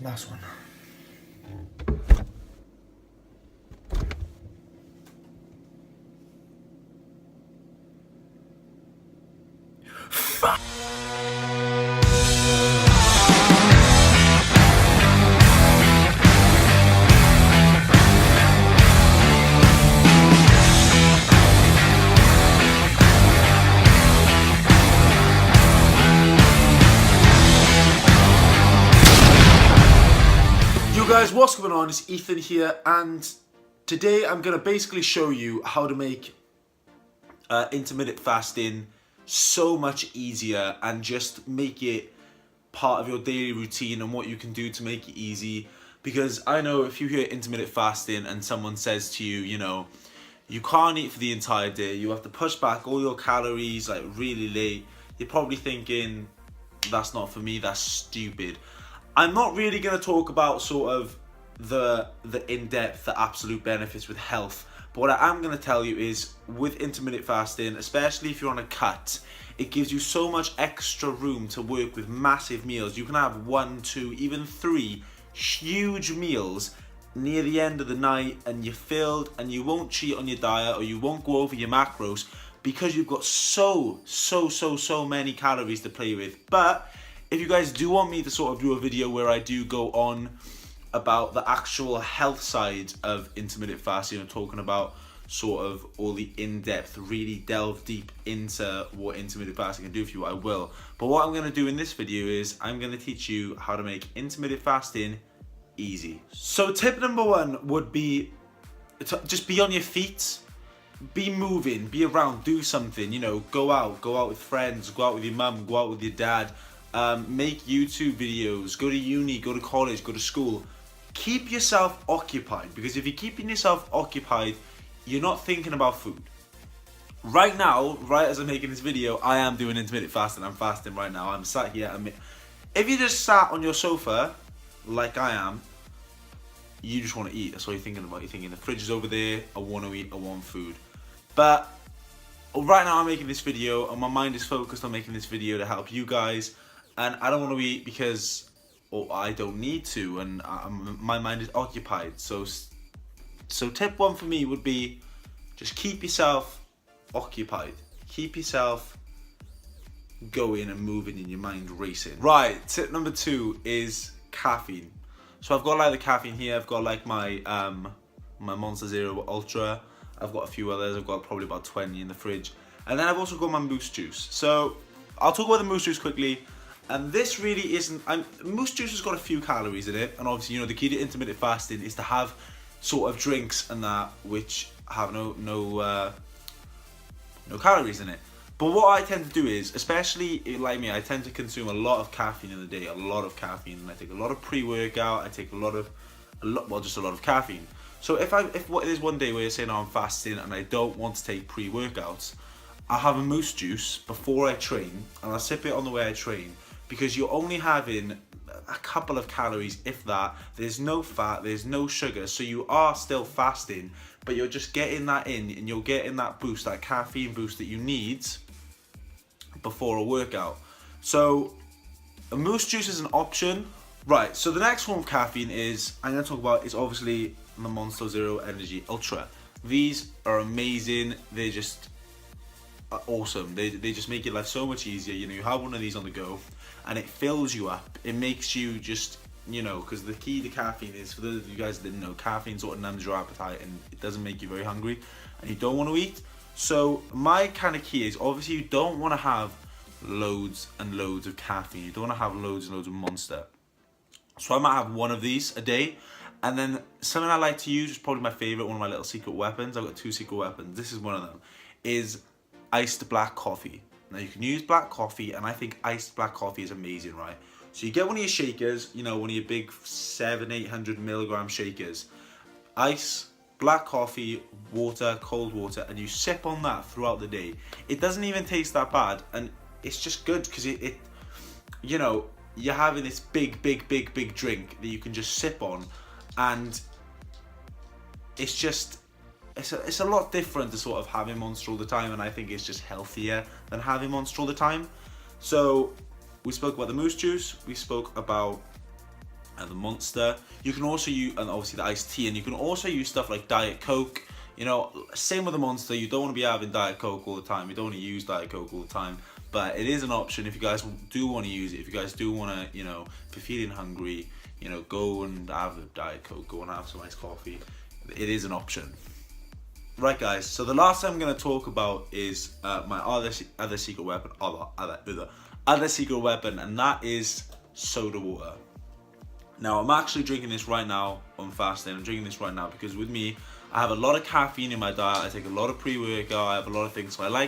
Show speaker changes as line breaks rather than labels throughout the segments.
Last one. Guys, what's going on? It's Ethan here, and today I'm going to basically show you how to make intermittent fasting so much easier and just make it part of your daily routine and what you can do to make it easy. Because I know if you hear intermittent fasting and someone says to you, you know, you can't eat for the entire day, you have to push back all your calories like really late, you're probably thinking, that's not for me, that's stupid. I'm not really going to talk about sort of the in-depth, the absolute benefits with health. But what I am going to tell you is with intermittent fasting, especially if you're on a cut, it gives you so much extra room to work with massive meals. You can have 1, 2, even 3 huge meals near the end of the night and you're filled and you won't cheat on your diet or you won't go over your macros because you've got so many calories to play with. But if you guys do want me to sort of do a video where I do go on about the actual health side of intermittent fasting and talking about sort of all the in-depth, really delve deep into what intermittent fasting can do for you, I will. But what I'm going to do in this video is I'm going to teach you how to make intermittent fasting easy. So tip number 1 would be to just be on your feet. Be moving, be around, do something, you know, go out with friends, go out with your mum, go out with your dad. Make YouTube videos, go to uni, go to college, go to school. Keep yourself occupied, because if you're keeping yourself occupied, you're not thinking about food. Right now, right as I'm making this video, I am doing intermittent fasting. I'm fasting right now. I'm sat here. If you just sat on your sofa, like I am, you just want to eat. That's all you're thinking about. You're thinking the fridge is over there. I want to eat. I want food. But right now I'm making this video and my mind is focused on making this video to help you guys. And I don't want to eat because I don't need to, and my mind is occupied. So tip 1 for me would be just keep yourself occupied. Keep yourself going and moving and your mind racing. Right, tip number 2 is caffeine. So I've got like the caffeine here. I've got like my my Monster Zero Ultra. I've got a few others. I've got probably about 20 in the fridge. And then I've also got my Moose Juice. So I'll talk about the Moose Juice quickly. And this really isn't, Moose Juice has got a few calories in it. And obviously, you know, the key to intermittent fasting is to have sort of drinks and that which have no calories in it. But what I tend to do is, especially like me, I tend to consume a lot of caffeine in the day, a lot of caffeine. And I take a lot of pre-workout, I take a lot of caffeine. So if there's one day where you're saying, oh, I'm fasting and I don't want to take pre-workouts, I'll have a Moose Juice before I train and I'll sip it on the way I train, because you're only having a couple of calories, if that. There's no fat, there's no sugar, so you are still fasting, but you're just getting that in and you're getting that boost, that caffeine boost that you need before a workout. So a Moose Juice is an option. Right, so the next form of caffeine I'm going to talk about is obviously the Monster Zero Energy Ultra. These are amazing. They're just awesome. They just make your life so much easier. You know, you have one of these on the go and it fills you up. It makes you just, you know, because the key to caffeine is, for those of you guys that didn't know, caffeine sort of numbs your appetite and it doesn't make you very hungry and you don't want to eat. So my kind of key is, obviously you don't want to have loads and loads of caffeine. You don't want to have loads and loads of Monster. So I might have one of these a day. And then something I like to use, is probably my favorite, one of my little secret weapons. I've got 2 secret weapons. This is one of them, is iced black coffee. Now you can use black coffee, and I think iced black coffee is amazing, right? So you get one of your shakers, you know, one of your big 700-800 milligram shakers, ice, black coffee, water, cold water, and you sip on that throughout the day. It doesn't even taste that bad, and it's just good because it you know, you're having this big drink that you can just sip on, and it's a lot different to sort of having Monster all the time, and I think it's just healthier than having Monster all the time. So we spoke about the Moose Juice, we spoke about and the Monster. You can also use, and obviously the iced tea, and you can also use stuff like Diet Coke. You know, same with the Monster. You don't want to be having Diet Coke all the time. You don't want to use Diet Coke all the time. But it is an option if you guys do want to use it. If you guys do want to, you know, if you're feeling hungry, you know, go and have a Diet Coke. Go and have some iced coffee. It is an option. Right, guys. So the last thing I'm going to talk about is my other secret weapon. Other secret weapon, and that is soda water. Now, I'm actually drinking this right now on fasting. I'm drinking this right now because with me, I have a lot of caffeine in my diet. I take a lot of pre-workout. I have a lot of things. So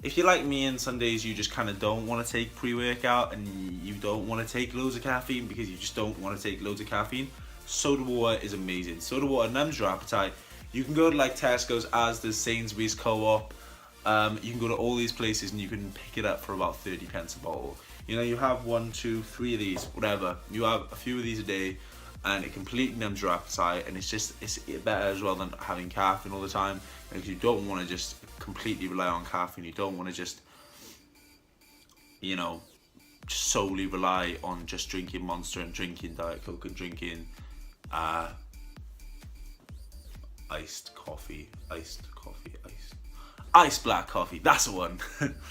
if you're like me and some days you just kind of don't want to take pre-workout and you don't want to take loads of caffeine because you just don't want to take loads of caffeine, soda water is amazing. Soda water numbs your appetite. You can go to like Tesco's, Asda's, Sainsbury's, Co-op. You can go to all these places and you can pick it up for about 30 pence a bottle. You know, you have 1, 2, 3 of these, whatever. You have a few of these a day and it completely numbs your appetite, and it's better as well than having caffeine all the time, because you don't want to just completely rely on caffeine. You don't want to just, you know, solely rely on just drinking Monster and drinking Diet Coke and drinking iced black coffee. That's the one.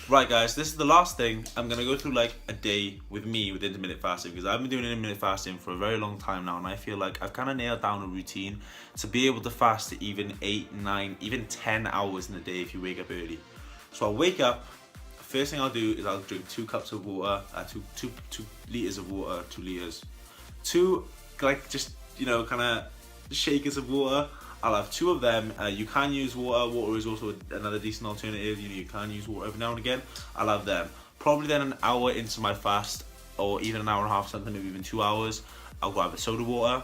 Right, guys, this is the last thing. I'm gonna go through like a day with me with intermittent fasting, because I've been doing intermittent fasting for a very long time now, and I feel like I've kind of nailed down a routine to be able to fast to even 8, 9, even 10 hours in a day if you wake up early. So I'll wake up. First thing I'll do is I'll drink 2 cups of water, 2 liters of water, 2 liters, 2 like just, you know, kind of shakers of water. I'll have 2 of them. You can use water. Water is also another decent alternative. You know, you can use water every now and again. I'll have them. Probably then an hour into my fast, or even an hour and a half, something, maybe even 2 hours, I'll grab the soda water.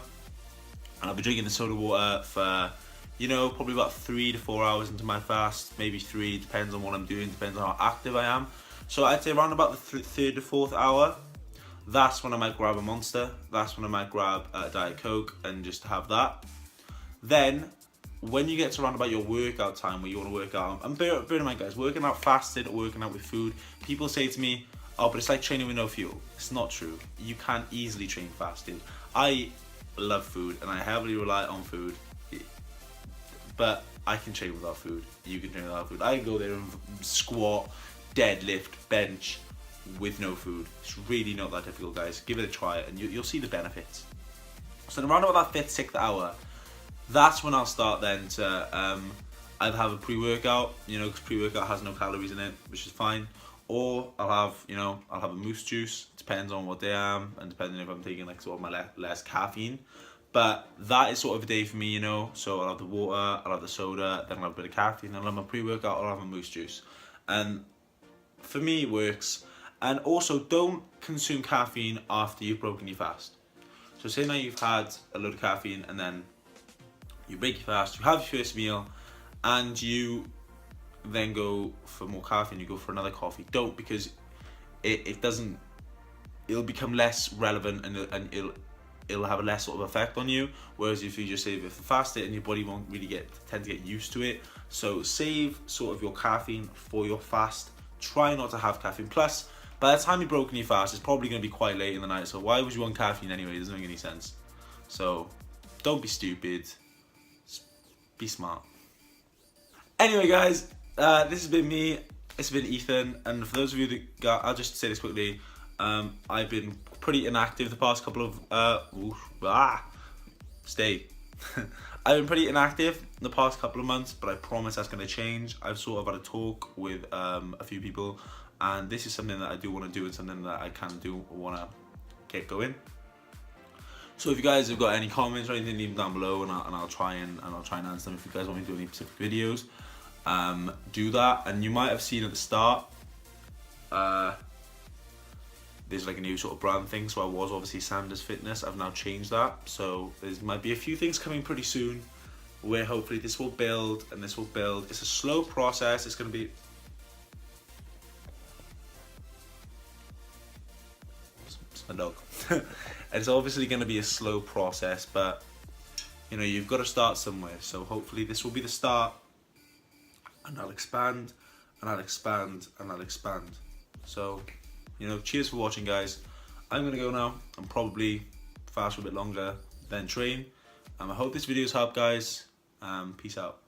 And I'll be drinking the soda water for, you know, probably about 3 to 4 hours into my fast. Maybe 3, depends on what I'm doing, depends on how active I am. So I'd say around about the 3rd to 4th hour, that's when I might grab a Monster. That's when I might grab a Diet Coke and just have that. Then, when you get to around about your workout time, where you want to work out, and bear in mind, guys, working out fasted or working out with food, people say to me, oh, but it's like training with no fuel. It's not true. You can easily train fasted. I love food, and I heavily rely on food, but I can train without food. You can train without food. I can go there and squat, deadlift, bench with no food. It's really not that difficult, guys. Give it a try, and you'll see the benefits. So around about that 5th, 6th hour, that's when I'll start then to either have a pre-workout, you know, because pre-workout has no calories in it, which is fine, or I'll have a moose juice. Depends on what day I am, and depending if I'm taking like sort of my less caffeine. But that is sort of a day for me, you know. So I'll have the water, I'll have the soda, then I'll have a bit of caffeine, I'll have my pre-workout, I'll have a moose juice. And for me, it works. And also, don't consume caffeine after you've broken your fast. So say now you've had a load of caffeine, and then you break your fast, you have your first meal, and you then go for more caffeine, you go for another coffee. Don't, because it'll become less relevant, and it'll have a less sort of effect on you. Whereas if you just save it for fasted, and your body won't really tend to get used to it. So save sort of your caffeine for your fast. Try not to have caffeine. Plus, by the time you've broken your fast, it's probably going to be quite late in the night. So why would you want caffeine anyway? It doesn't make any sense. So don't be stupid. Be smart. Anyway, guys, this has been me. It's been Ethan, and for those of you that I'll just say this quickly. I've been pretty inactive the past couple of I've been pretty inactive in the past couple of months, but I promise that's going to change. I've sort of had a talk with a few people, and this is something that I do want to do, and something that I can do or want to get going. So if you guys have got any comments or anything, leave them down below, and I'll try and answer them. If you guys want me to do any specific videos, do that. And you might have seen at the start, there's like a new sort of brand thing. So I was obviously Sanders Fitness. I've now changed that. So there might be a few things coming pretty soon, where hopefully this will build and this will build. It's a slow process. It's going to be. It's my dog. It's obviously going to be a slow process, but you know, you've got to start somewhere. So hopefully this will be the start, and I'll expand, and I'll expand, and I'll expand. So, you know, cheers for watching, guys. I'm going to go now and probably fast for a bit longer, then train. I hope this video's helped, guys. Peace out.